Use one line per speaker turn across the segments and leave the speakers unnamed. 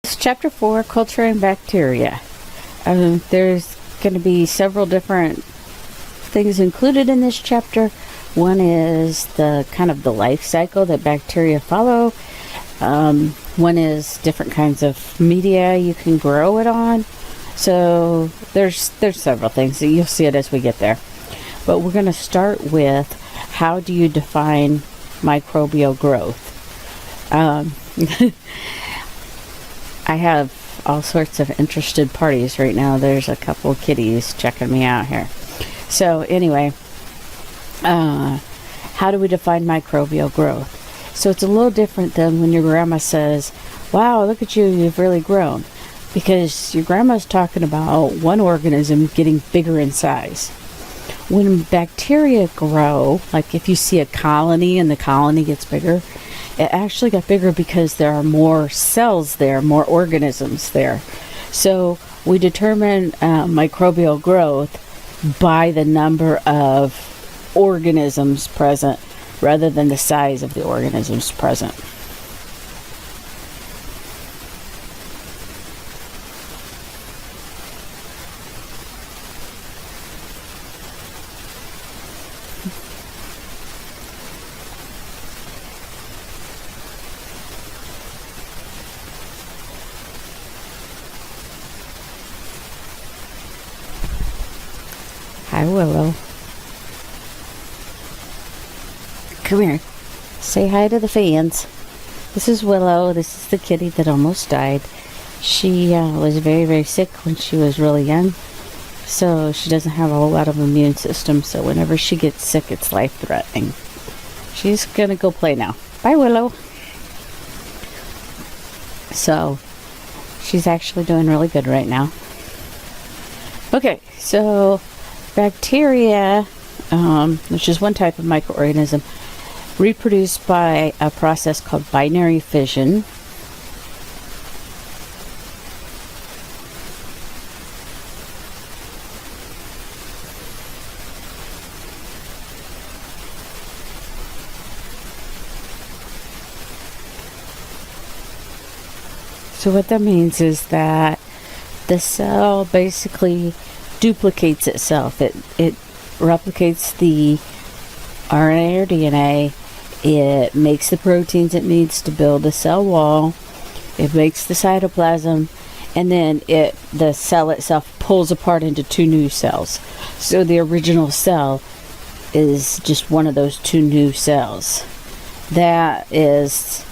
It's chapter 4, culture and bacteria. There's going to be several different things included in this chapter. One is the kind of the life cycle that bacteria follow. One is different kinds of media you can grow it on. So there's several things. You'll see it as we get there. But we're going to start with, how do you define microbial growth? I have all sorts of interested parties right now. There's a couple of kitties checking me out here. So anyway, how do we define microbial growth? So it's a little different than when your grandma says, wow, look at you, you've really grown. Because your grandma's talking about one organism getting bigger in size. When bacteria grow, like if you see a colony and the colony gets bigger, it actually got bigger because there are more cells there, more organisms there. So we determine microbial growth by the number of organisms present rather than the size of the organisms present. Hi, Willow. Come here. Say hi to the fans. This is Willow. This is the kitty that almost died. She was very, very sick when she was really young. So she doesn't have a whole lot of immune system. So whenever she gets sick, it's life-threatening. She's going to go play now. Bye, Willow. So she's actually doing really good right now. Okay, so bacteria, which is one type of microorganism, reproduced by a process called binary fission. So what that means is that the cell basically duplicates itself. It replicates the RNA or DNA. It makes the proteins it needs to build a cell wall. It makes the cytoplasm, and then the cell itself pulls apart into two new cells. So the original cell is just one of those two new cells. That is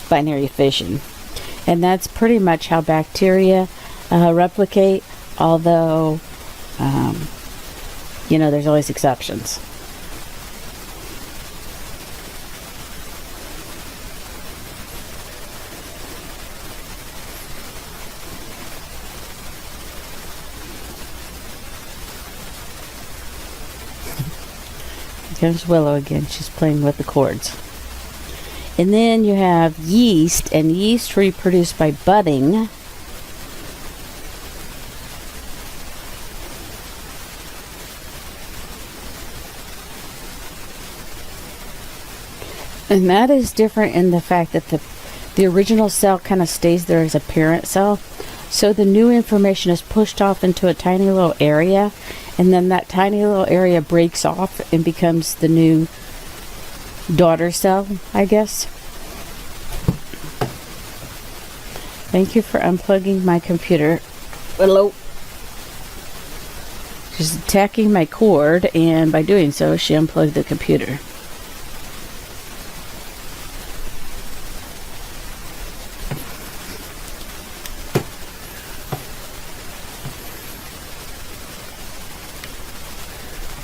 binary fission. And that's pretty much how bacteria replicate, although there's always exceptions. Here comes Willow again. She's playing with the cords. And then you have yeast, and yeast reproduce by budding. And that is different in the fact that the original cell kind of stays there as a parent cell. So the new information is pushed off into a tiny little area, and then that tiny little area breaks off and becomes the new daughter cell, I guess. Thank you for unplugging my computer. Hello. She's attacking my cord, and by doing so, she unplugged the computer.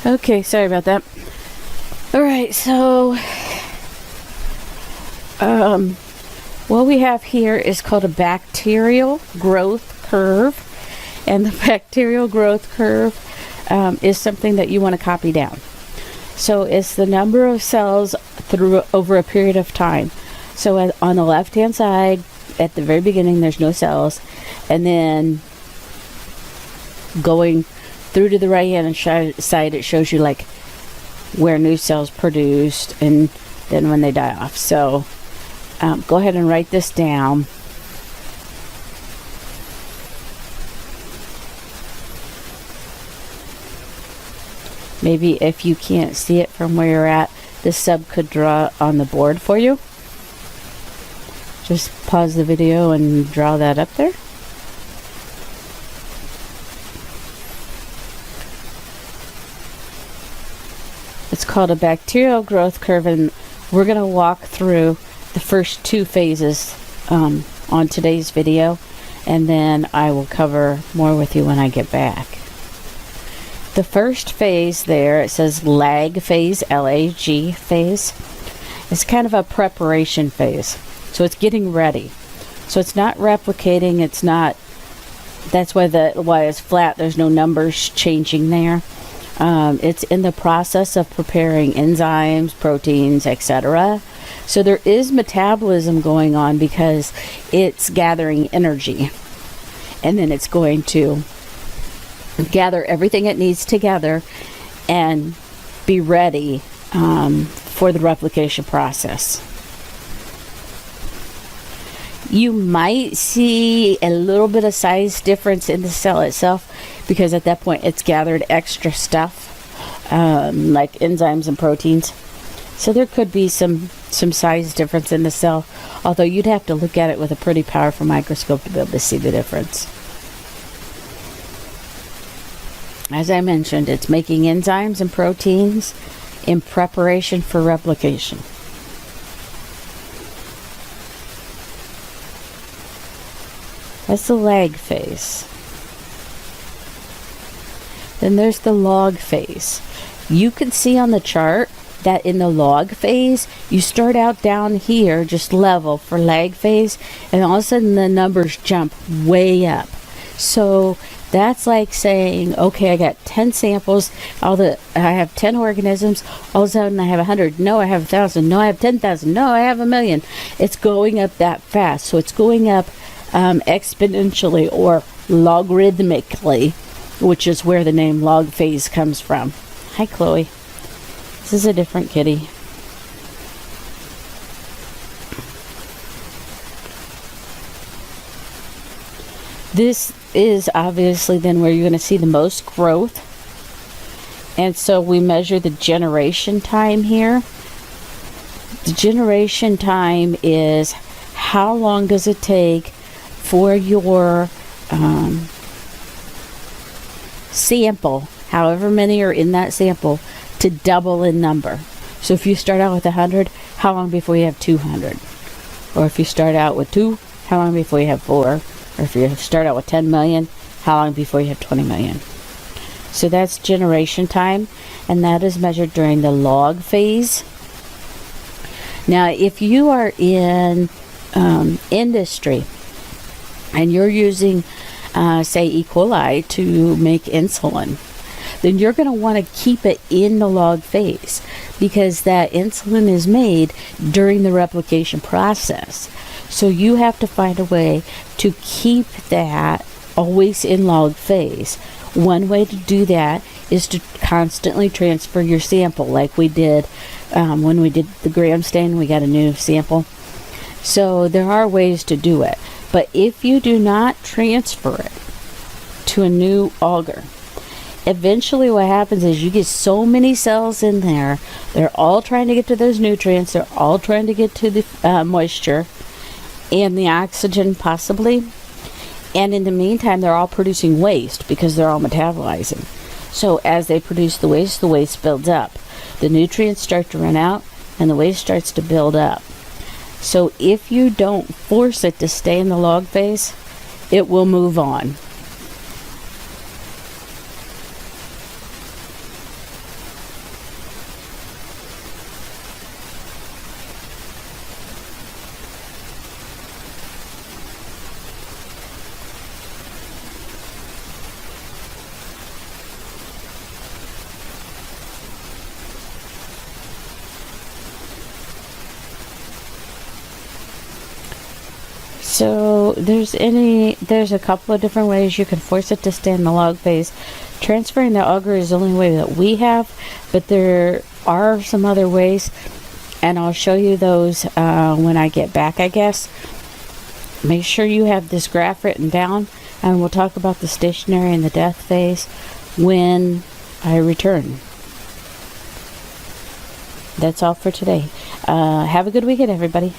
Okay, sorry about that. Alright, so what we have here is called a bacterial growth curve. And the bacterial growth curve is something that you want to copy down. So it's the number of cells over a period of time. So on the left hand side, at the very beginning, there's no cells. And then going through to the right hand side, it shows you like where new cells produced and then when they die off. So go ahead and write this down. Maybe if you can't see it from where you're at, the sub could draw on the board for you. Just pause the video and draw that up there. It's called a bacterial growth curve, and we're going to walk through the first two phases on today's video, and then I will cover more with you when I get back. The first phase there, it says lag phase, L-A-G phase. It's kind of a preparation phase. So it's getting ready. So it's not replicating, it's not, that's why it's flat, there's no numbers changing there. It's in the process of preparing enzymes, proteins, etc. So there is metabolism going on because it's gathering energy. And then it's going to gather everything it needs together and be ready for the replication process. You might see a little bit of size difference in the cell itself because at that point it's gathered extra stuff like enzymes and proteins. So there could be some size difference in the cell, although you'd have to look at it with a pretty powerful microscope to be able to see the difference. As I mentioned, it's making enzymes and proteins in preparation for replication. That's the lag phase. Then there's the log phase. You can see on the chart that in the log phase, you start out down here, just level for lag phase, and all of a sudden the numbers jump way up. So that's like saying, okay, I got 10 samples, I have 10 organisms, all of a sudden I have 100, no, I have 1,000, no, I have 10,000, no, I have 1,000,000. It's going up that fast. So it's going up exponentially or logarithmically, which is where the name log phase comes from. Hi, Chloe. This is a different kitty. This is obviously then where you're going to see the most growth. And so we measure the generation time here. The generation time is how long does it take for your sample, however many are in that sample, to double in number. So if you start out with 100, how long before you have 200? Or if you start out with 2, how long before you have 4? Or if you start out with 10 million, how long before you have 20 million? So that's generation time, and that is measured during the log phase. Now, if you are in industry and you're using, say, E. coli to make insulin, then you're going to want to keep it in the log phase because that insulin is made during the replication process. So you have to find a way to keep that always in log phase. One way to do that is to constantly transfer your sample, like we did when we did the gram stain. We got a new sample. So there are ways to do it. But if you do not transfer it to a new agar, eventually what happens is you get so many cells in there, they're all trying to get to those nutrients, they're all trying to get to the moisture and the oxygen possibly, and in the meantime they're all producing waste because they're all metabolizing. So as they produce the waste builds up. The nutrients start to run out and the waste starts to build up. So if you don't force it to stay in the log phase, it will move on. So there's a couple of different ways you can force it to stay in the log phase. Transferring the agar is the only way that we have, but there are some other ways, and I'll show you those when I get back, I guess. Make sure you have this graph written down, and we'll talk about the stationary and the death phase when I return. That's all for today. Have a good weekend, everybody.